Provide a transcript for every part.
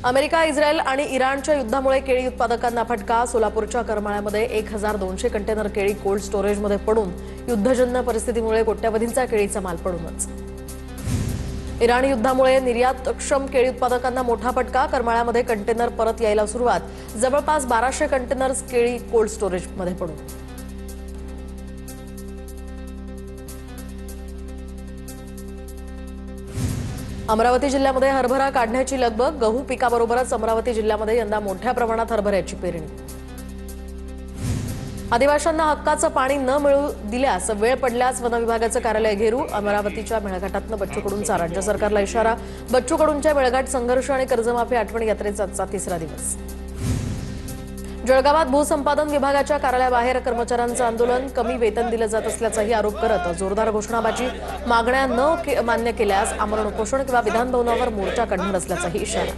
America, Israel आणि इराणच्या युद्धामुळे केळी उत्पादकांना फटका. सोलापूरच्या करमाळ्यामध्ये 1200 कंटेनर केळी कोल्ड स्टोरेजमध्ये पडून युद्धजन्य परिस्थितीमुळे कोट्यवधींचा केळीचा माल पडूनच. इराण युद्धामुळे निर्यातक्षम केळी उत्पादकांना मोठा फटका. करमाळ्यामध्ये कंटेनर परत यायला सुरुवात. जवळपास 1200 कंटेनर्स केळी कोल्ड स्टोरेजमध्ये पडून. अमरावती जिल्ह्यामध्ये हरभरा काढण्याची लगबग. गहू पिकाबरोबरच अमरावती जिल्ह्यामध्ये यंदा मोठ्या प्रमाणात हरभऱ्याची पेरणी. आदिवासींना हक्काचं पाणी न मिळू दिल्यास वेळ पडल्यास वन विभागाचं कार्यालय घेरू. अमरावतीच्या मेळघाटातनं बच्चू कडूंचा राज्य सरकारला इशारा. बच्चू कडूंच्या मेळघाट संघर्ष आणि कर्जमाफी आठवण यात्रेचा आजचा तिसरा दिवस. जळगावात भूसंपादन विभागाच्या कार्यालयाबाहेर कर्मचाऱ्यांचं आंदोलन. कमी वेतन दिलं जात असल्याचाही आरोप करत जोरदार घोषणाबाजी. मागण्या न मान्य केल्यास आमरण उपोषण किंवा विधान भवनावर मोर्चा काढणार असल्याचाही इशारा.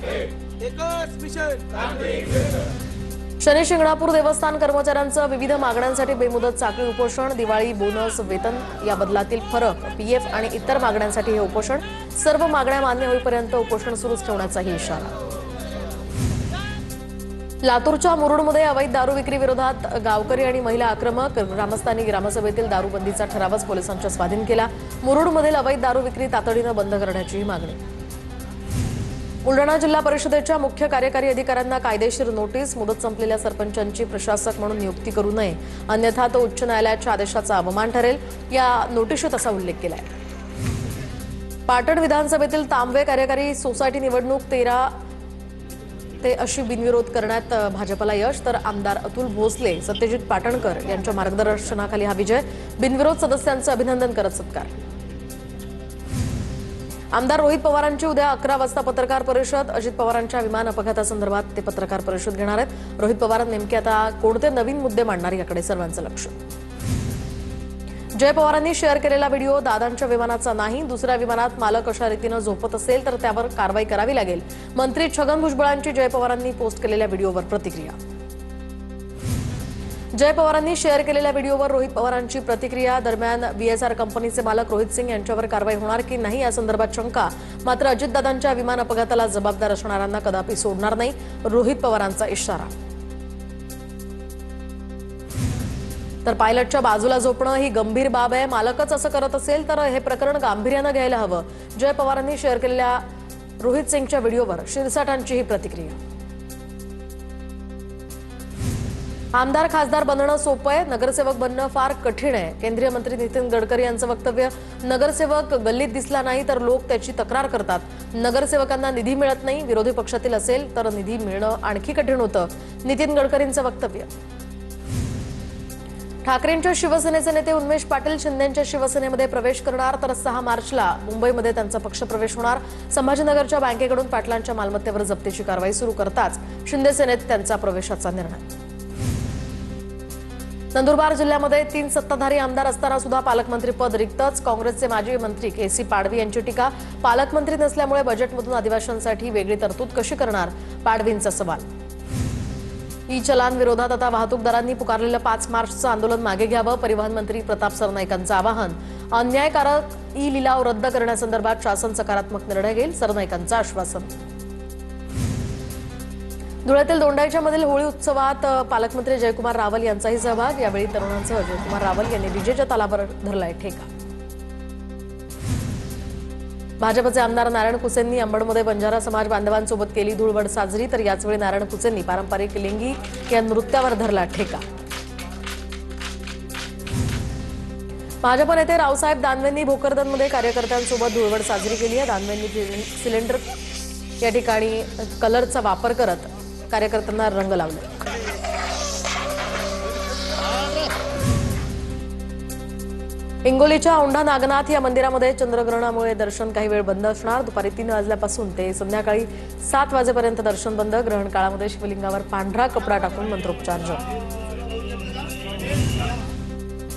शनी शिंगणापूर देवस्थान कर्मचाऱ्यांचं विविध मागण्यांसाठी बेमुदत साखळी उपोषण. दिवाळी, बोनस, वेतन या बदलातील फरक, पीएफ आणि इतर मागण्यांसाठी हे उपोषण. सर्व मागण्या मान्य होईपर्यंत उपोषण सुरूच ठेवण्याचाही इशारा. लातूरच्या मुरुडमध्ये अवैध दारू विक्री विरोधात गावकरी आणि महिला आक्रमक. ग्रामस्थांनी ग्रामसभेतील दारूबंदीचा ठरावच पोलिसांच्या स्वाधीन केला. मुरुडमधील अवैध दारू विक्री तातडीनं बंद करण्याचीही मागणी. बुलढाणा जिल्हा परिषदेच्या मुख्य कार्यकारी अधिकाऱ्यांना कायदेशीर नोटीस. मुदत संपलेल्या सरपंचांची प्रशासक म्हणून नियुक्ती करू नये, अन्यथा तो उच्च न्यायालयाच्या आदेशाचा अवमान ठरेल. या नोटीशीत असा उल्लेख केलाय. पाटण विधानसभेतील तांबवे कार्यकारी सोसायटी निवडणूक 13 ते अशी बिनविरोध करण्यात भाजपला यश. तर आमदार अतुल भोसले, सत्यजित पाटणकर यांच्या मार्गदर्शनाखाली हा विजय. बिनविरोध सदस्यांचं अभिनंदन करत सत्कार. आमदार रोहित पवारांची उद्या 11 वाजता पत्रकार परिषद. अजित पवारांच्या विमान अपघातासंदर्भात ते पत्रकार परिषद घेणार आहेत. रोहित पवार नेमके आता कोणते नवीन मुद्दे मांडणार याकडे सर्वांचं लक्ष. जय पवारांनी शेअर केलेला व्हिडिओ दादांच्या विमानाचा नाही. दुसऱ्या विमानात मालक अशा रीतीनं झोपत असेल तर त्यावर कारवाई करावी लागेल. मंत्री छगन भुजबळांची जय पवारांनी पोस्ट केलेल्या व्हिडिओवर प्रतिक्रिया. जय पवारांनी शेअर केलेल्या व्हिडिओवर रोहित पवारांची प्रतिक्रिया. दरम्यान बीएसआर कंपनीचे मालक रोहित सिंग यांच्यावर कारवाई होणार की नाही या संदर्भात शंका. मात्र अजितदादांच्या विमान अपघाताला जबाबदार असणाऱ्यांना कदापि सोडणार नाही, रोहित पवारांचा इशारा. तर पायलटच्या बाजूला झोपणं ही गंभीर बाब आहे. मालकच असं करत असेल तर हे प्रकरण गांभीर्यानं घ्यायला हवं. जय पवारांनी शेअर केलेल्या रोहित सिंगच्या व्हिडिओवर शिरसाटांची ही प्रतिक्रिया. आमदार खासदार बनणं सोपं आहे, नगरसेवक बनणं फार कठीण आहे. केंद्रीय मंत्री नितीन गडकरी यांचं वक्तव्य. नगरसेवक गल्लीत दिसला नाही तर लोक त्याची तक्रार करतात. नगरसेवकांना निधी मिळत नाही. विरोधी पक्षातील असेल तर निधी मिळणं आणखी कठीण होतं. नितीन गडकरींचं वक्तव्य. ठाकरेंच्या शिवसेनेचे नेते उन्मेष पाटील शिंदेंच्या शिवसेनेमध्ये प्रवेश करणार. तर 6 मार्चला मुंबईमध्ये त्यांचा पक्षप्रवेश होणार. संभाजीनगरच्या बँकेकडून पाटलांच्या मालमत्तेवर जप्तीची कारवाई सुरू करताच शिंदे सेनेत त्यांचा प्रवेशाचा निर्णय. नंदुरबार जिल्ह्यामध्ये 3 सत्ताधारी आमदार असताना सुद्धा पालकमंत्रीपद रिक्तच. काँग्रेसचे माजी मंत्री केसी पाडवी यांची टीका. पालकमंत्री नसल्यामुळे बजेटमधून आदिवासींसाठी वेगळी तरतूद कशी करणार, पाडवींचा सवाल. ई चलान विरोधात आता वाहतूकदारांनी पुकारलेलं 5 मार्चचं आंदोलन मागे घ्यावं. परिवहन मंत्री प्रताप सरनाईकांचं आवाहन. अन्यायकारक ई लिलाव रद्द करण्यासंदर्भात शासन सकारात्मक निर्णय घेईल, सरनाईकांचं आश्वासन. धुळ्यातील दोंडाईच्या मधील होळी उत्सवात पालकमंत्री जयकुमार रावल यांचाही सहभाग. यावेळी तरुणांसह जयकुमार रावल यांनी डीजेच्या तालावर धरलाय ठेका. भाजपचे आमदार नारायण कुसेंनी अंबडमध्ये बंजारा समाज बांधवांसोबत केली धुळवड साजरी. तर याचवेळी नारायण कुसेंनी पारंपरिक लिंगी या नृत्यावर धरला ठेका. भाजप नेते रावसाहेब दानवेंनी भोकरदनमध्ये कार्यकर्त्यांसोबत धुळवड साजरी केली आहे. दानवेंनी सिलेंडर या ठिकाणी कलरचा वापर करत कार्यकर्त्यांना रंग लावले. हिंगोलीच्या औंढा नागनाथ या मंदिरामध्ये चंद्रग्रहणामुळे दर्शन काही वेळ बंद असणार. दुपारी 3 वाजल्यापासून ते संध्याकाळी 7 वाजेपर्यंत दर्शन बंद. ग्रहण काळामध्ये शिवलिंगावर पांढरा कपडा टाकून मंत्रोपचार जप.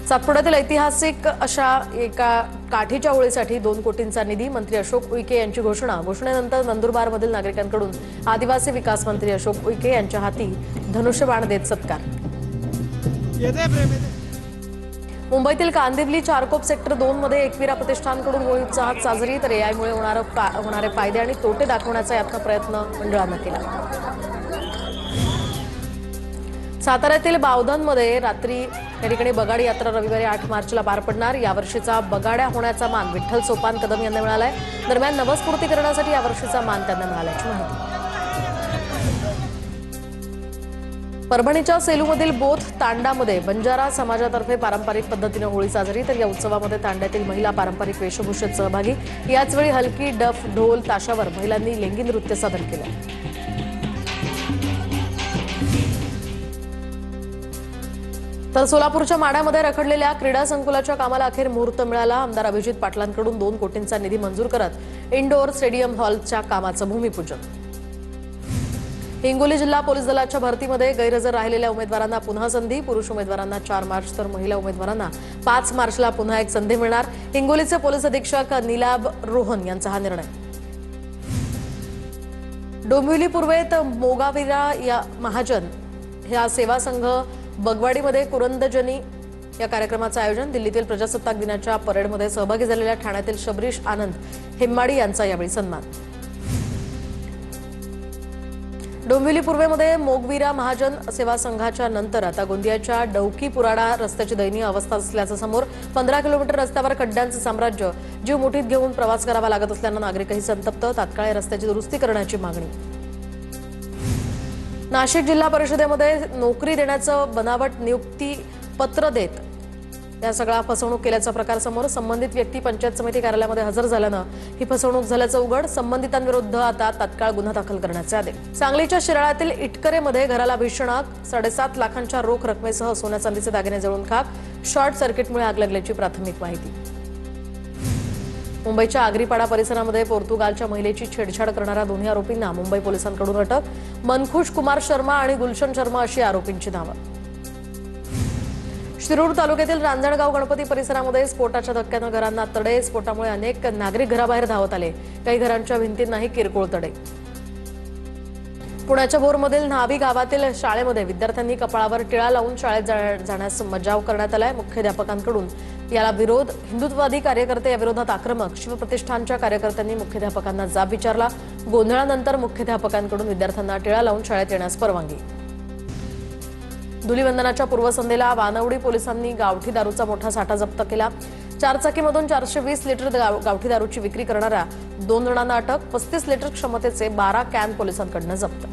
सातपुड्यातील ऐतिहासिक अशा एका काठीच्या होळीसाठी 2 कोटींचा निधी. मंत्री अशोक उईके यांची घोषणा. घोषणेनंतर नंदुरबारमधील नागरिकांकडून आदिवासी विकास मंत्री अशोक उईके यांच्या हाती धनुष्यबाण देत सत्कार. मुंबईतील कांदिवली चारकोप सेक्टर 2 मध्ये एकविरा प्रतिष्ठानकडून होळी उत्साहात साजरी, तर एआयमुळे होणारे फायदे आणि तोटे दाखवण्याचा प्रयत्न मंडळानं केला. साताऱ्यातील बावधनमध्ये रात्री या ठिकाणी बगाडी यात्रा रविवारी 8 मार्चला पार पडणार. यावर्षीचा बगाड्या होण्याचा मान विठ्ठल सोपान कदम यांना मिळालाय. दरम्यान नवस्फूर्ती करण्यासाठी यावर्षीचा मान त्यांना मिळाल्याची माहिती. परभणीच्या सेलूमधील बोथ तांडामध्ये बंजारा समाजातर्फे पारंपरिक पद्धतीने होळी साजरी, तर या उत्सवामध्ये तांड्यातील महिला पारंपरिक वेशभूषेत सहभागी. याचवेळी हलकी, डफ, ढोल, ताशावर महिलांनी लेंगी नृत्य सादर केलं. तर सोलापूरच्या माढ्यामध्ये रखडलेल्या क्रीडा संकुलाच्या कामाला अखेर मुहूर्त मिळाला. आमदार अभिजित पाटलांकडून 2 कोटींचा निधी मंजूर करत इंडोर स्टेडियम हॉलच्या कामाचं भूमिपूजन. हिंगोली जिल्हा पोलीस दलाच्या भरतीमध्ये गैरहजर राहिलेल्या उमेदवारांना पुन्हा संधी. पुरुष उमेदवारांना 4 मार्च तर महिला उमेदवारांना 5 मार्चला पुन्हा एक संधी मिळणार. हिंगोलीचे पोलीस अधीक्षक निलाब रोहन यांचा हा निर्णय. डोंबिवली पूर्वेत मोगावीरा या महाजन ह्या सेवा संघ बगवाडीमध्ये कुरंदजनी या कार्यक्रमाचं आयोजन. दिल्लीतील प्रजासत्ताक दिनाच्या परेडमध्ये सहभागी झालेल्या ठाण्यातील शबरीश आनंद हेम्माडी यांचा यावेळी सन्मान. डोंबिवली पूर्वेमध्ये मोगवीरा महाजन सेवा संघाच्या नंतर आता गोंदियाच्या डौकी पुराडा रस्त्याची दयनीय अवस्था असल्याचं समोर. 15 किलोमीटर रस्त्यावर खड्ड्यांचं साम्राज्य. जीव मुठीत घेऊन प्रवास करावा लागत असल्यानं नागरिकही संतप्त. तात्काळ रस्त्याची दुरुस्ती करण्याची मागणी. नाशिक जिल्हा परिषदेमध्ये नोकरी देण्याचं बनावट नियुक्ती पत्र देत या सगळा फसवणूक केल्याचा प्रकार समोर. संबंधित व्यक्ती पंचायत समिती कार्यालयामध्ये हजर झाल्यानं ही फसवणूक झाल्याचं उघड. संबंधितांविरुद्ध आता तात्काळ गुन्हा दाखल करण्याचे आदेश. सांगलीच्या शिराळ्यातील इटकरेमध्ये घराला भीषण आग. 7.5 लाखांच्या रोख रकमेसह सोन्या चांदीचे दागिने जळून खाक. शॉर्ट सर्किटमुळे आग लागल्याची प्राथमिक माहिती. मुंबईच्या आगरीपाडा परिसरामध्ये पोर्तुगालच्या महिलेची छेडछाड करणाऱ्या 2 आरोपींना मुंबई पोलिसांकडून अटक. मनखुश कुमार शर्मा आणि गुलशन शर्मा अशी आरोपींची नावं. शिरूर तालुक्यातील रांजणगाव गणपती परिसरामध्ये स्फोटाच्या धक्क्यानं घरांना तडे. स्फोटामुळे अनेक नागरिक घराबाहेर धावत आले. काही घरांच्या भिंतींनाही किरकोळ तडे. पुण्याच्या भोरमधील न्हावी गावातील शाळेमध्ये विद्यार्थ्यांनी कपाळावर टिळा लावून शाळेत जाण्यास मज्जाव करण्यात आलाय. मुख्याध्यापकांकडून याला विरोध. हिंदुत्ववादी कार्यकर्ते या विरोधात आक्रमक. शिवप्रतिष्ठानच्या कार्यकर्त्यांनी मुख्याध्यापकांना जाब विचारला. गोंधळानंतर मुख्याध्यापकांकडून विद्यार्थ्यांना टिळा लावून शाळेत येण्यास परवानगी. धुलीवंदनाच्या पूर्वसंध्येला वानवडी पोलिसांनी गावठी दारूचा मोठा साठा जप्त केला. 4 चाकीमधून 420 लिटर गावठी दारूची विक्री करणाऱ्या 2 जणांना अटक. 35 लिटर क्षमतेचे 12 कॅन पोलिसांकडून जप्त.